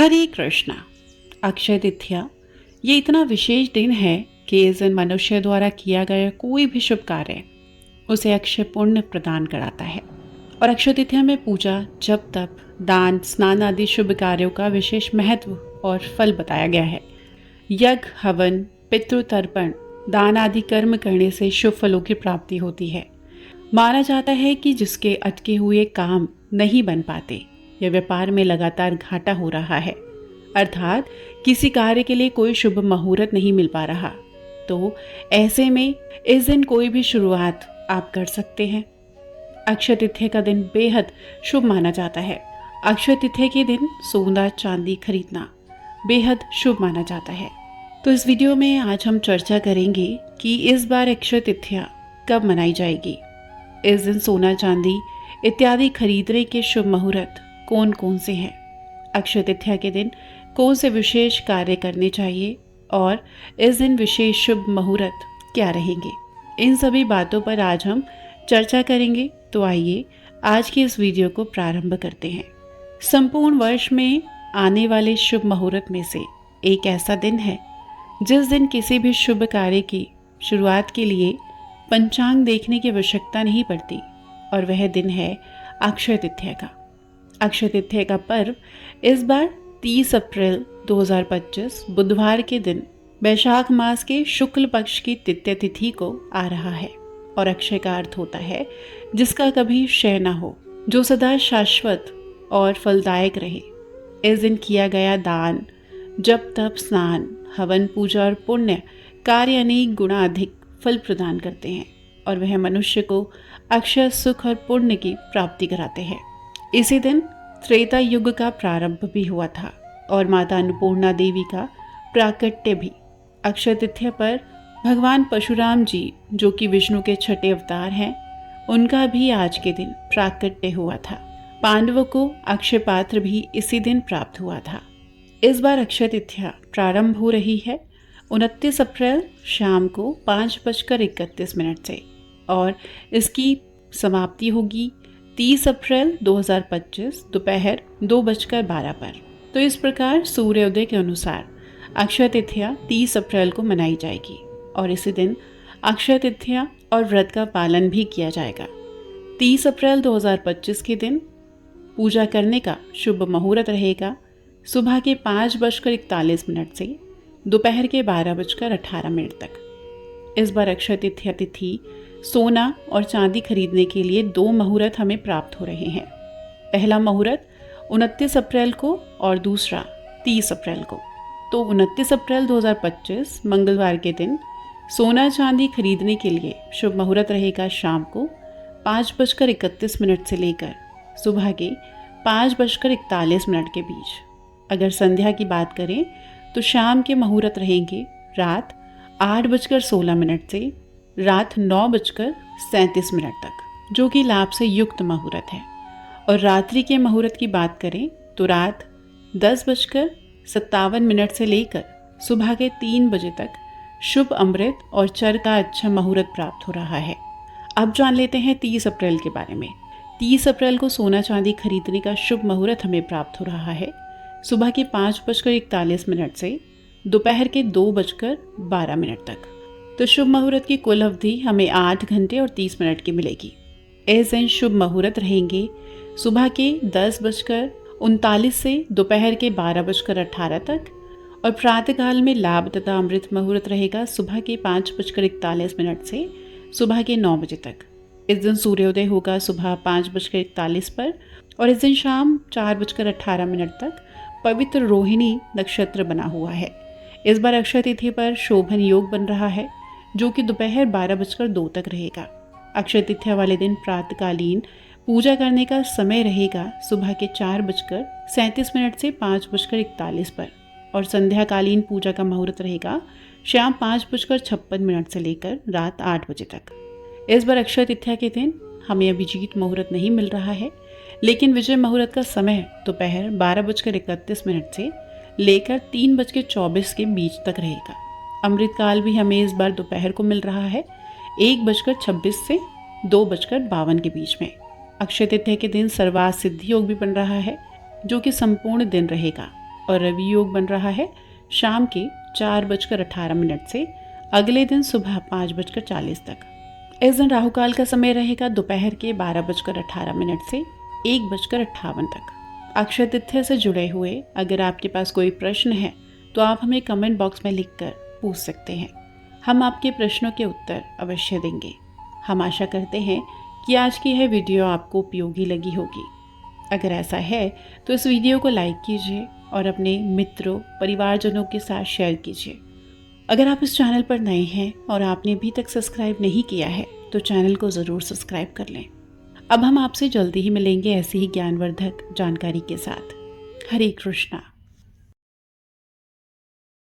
हरे कृष्णा। अक्षय तृतीया ये इतना विशेष दिन है कि इस दिन मनुष्य द्वारा किया गया कोई भी शुभ कार्य उसे अक्षय पुण्य प्रदान कराता है। और अक्षय तृतीया में पूजा, जप, तप, दान, स्नान आदि शुभ कार्यों का विशेष महत्व और फल बताया गया है। यज्ञ, हवन, पितृ तर्पण, दान आदि कर्म करने से शुभ फलों की प्राप्ति होती है। माना जाता है कि जिसके अटके हुए काम नहीं बन पाते या व्यापार में लगातार घाटा हो रहा है, अर्थात किसी कार्य के लिए कोई शुभ मुहूर्त नहीं मिल पा रहा, तो ऐसे में इस दिन कोई भी शुरुआत आप कर सकते हैं। अक्षय तृतीया का दिन बेहद शुभ माना जाता है। अक्षय तृतीया के दिन सोना चांदी खरीदना बेहद शुभ माना जाता है। तो इस वीडियो में आज हम चर्चा करेंगे कि इस बार अक्षय तृतीया कब मनाई जाएगी, इस दिन सोना चांदी इत्यादि खरीदने के शुभ मुहूर्त कौन कौन से हैं, अक्षय तृतीया के दिन कौन से विशेष कार्य करने चाहिए और इस दिन विशेष शुभ मुहूर्त क्या रहेंगे, इन सभी बातों पर आज हम चर्चा करेंगे। तो आइए आज की इस वीडियो को प्रारंभ करते हैं। संपूर्ण वर्ष में आने वाले शुभ मुहूर्त में से एक ऐसा दिन है जिस दिन किसी भी शुभ कार्य की शुरुआत के लिए पंचांग देखने की आवश्यकता नहीं पड़ती, और वह दिन है अक्षय तृतीया का। अक्षय तृतीया का पर्व इस बार 30 अप्रैल 2025 बुधवार के दिन वैशाख मास के शुक्ल पक्ष की तृतीया तिथि को आ रहा है। और अक्षय का अर्थ होता है जिसका कभी क्षय न हो, जो सदा शाश्वत और फलदायक रहे। इस दिन किया गया दान, जप, तप, स्नान, हवन, पूजा और पुण्य कार्य अनेक गुणा अधिक फल प्रदान करते हैं और वह मनुष्य को अक्षय सुख और पुण्य की प्राप्ति कराते हैं। इसी दिन त्रेता युग का प्रारंभ भी हुआ था और माता अन्नपूर्णा देवी का प्राकट्य भी। अक्षय तृतीया पर भगवान परशुराम जी, जो कि विष्णु के छठे अवतार हैं, उनका भी आज के दिन प्राकट्य हुआ था। पांडवों को अक्षय पात्र भी इसी दिन प्राप्त हुआ था। इस बार अक्षय तृतीया प्रारंभ हो रही है 29 अप्रैल शाम को 5:31 से और इसकी समाप्ति होगी 30 अप्रैल 2025 दोपहर 2:12 पर। तो इस प्रकार सूर्योदय के अनुसार अक्षय तृतीया 30 अप्रैल को मनाई जाएगी और इसी दिन अक्षय तृतीया और व्रत का पालन भी किया जाएगा। 30 अप्रैल 2025 के दिन पूजा करने का शुभ मुहूर्त रहेगा सुबह के 5:41 से दोपहर के 12:18 तक। इस बार अक्षय तृतीया तिथि सोना और चांदी खरीदने के लिए 2 मुहूर्त हमें प्राप्त हो रहे हैं। पहला मुहूर्त 29 अप्रैल को और दूसरा 30 अप्रैल को। तो 29 अप्रैल 2025 मंगलवार के दिन सोना चांदी खरीदने के लिए शुभ मुहूर्त रहेगा शाम को 5:31 से लेकर सुबह के 5:41 के बीच। अगर संध्या की बात करें तो शाम के मुहूर्त रहेंगे रात 8:16 से रात 9:37 तक, जो कि लाभ से युक्त मुहूर्त है। और रात्रि के मुहूर्त की बात करें तो रात 10:57 से लेकर सुबह के 3 बजे तक शुभ अमृत और चर का अच्छा मुहूर्त प्राप्त हो रहा है। अब जान लेते हैं 30 अप्रैल के बारे में। 30 अप्रैल को सोना चांदी खरीदने का शुभ मुहूर्त हमें प्राप्त हो रहा है सुबह के 5:41 से दोपहर के 2:12 तक। तो शुभ मुहूर्त की कुल अवधि हमें 8 घंटे और 30 मिनट की मिलेगी। इस दिन शुभ मुहूर्त रहेंगे सुबह के 10:39 से दोपहर के 12:18 तक और प्रातःकाल में लाभ तथा अमृत मुहूर्त रहेगा सुबह के 5:41 से सुबह के 9 बजे तक। इस दिन सूर्योदय होगा सुबह 5:41 पर और इस दिन शाम 4:18 तक पवित्र रोहिणी नक्षत्र बना हुआ है। इस बार अक्षय तिथि पर शोभन योग बन रहा है, जो कि दोपहर 12:02 तक रहेगा। अक्षय तिथि वाले दिन प्रातःकालीन पूजा करने का समय रहेगा सुबह के 4:37 से 5:41 पर और संध्याकालीन पूजा का मुहूर्त रहेगा शाम 5:56 से लेकर रात 8 बजे तक। इस बार अक्षय तृतीया के दिन हमें अभिजीत मुहूर्त नहीं मिल रहा है, लेकिन विजय मुहूर्त का समय दोपहर 12:31 से लेकर 3:24 के बीच तक रहेगा। अमृत काल भी हमें इस बार दोपहर को मिल रहा है 1:26 से 2:52 के बीच में। अक्षय तृतीया के दिन सर्वार्थ सिद्धि योग भी बन रहा है, जो कि संपूर्ण दिन रहेगा और रवि योग बन रहा है शाम के 4:18 से अगले दिन सुबह 5:40 तक। इस दिन राहु काल का समय रहेगा दोपहर के 12:18 से 1:58 तक। अक्षय तृतीया से जुड़े हुए अगर आपके पास कोई प्रश्न है तो आप हमें कमेंट बॉक्स में लिखकर पूछ सकते हैं। हम आपके प्रश्नों के उत्तर अवश्य देंगे। हम आशा करते हैं कि आज की यह वीडियो आपको उपयोगी लगी होगी। अगर ऐसा है तो इस वीडियो को लाइक कीजिए और अपने मित्रों परिवारजनों के साथ शेयर कीजिए। अगर आप इस चैनल पर नए हैं और आपने अभी तक सब्सक्राइब नहीं किया है तो चैनल को ज़रूर सब्सक्राइब कर लें। अब हम आपसे जल्दी ही मिलेंगे ऐसी ही ज्ञानवर्धक जानकारी के साथ। हरे कृष्णा।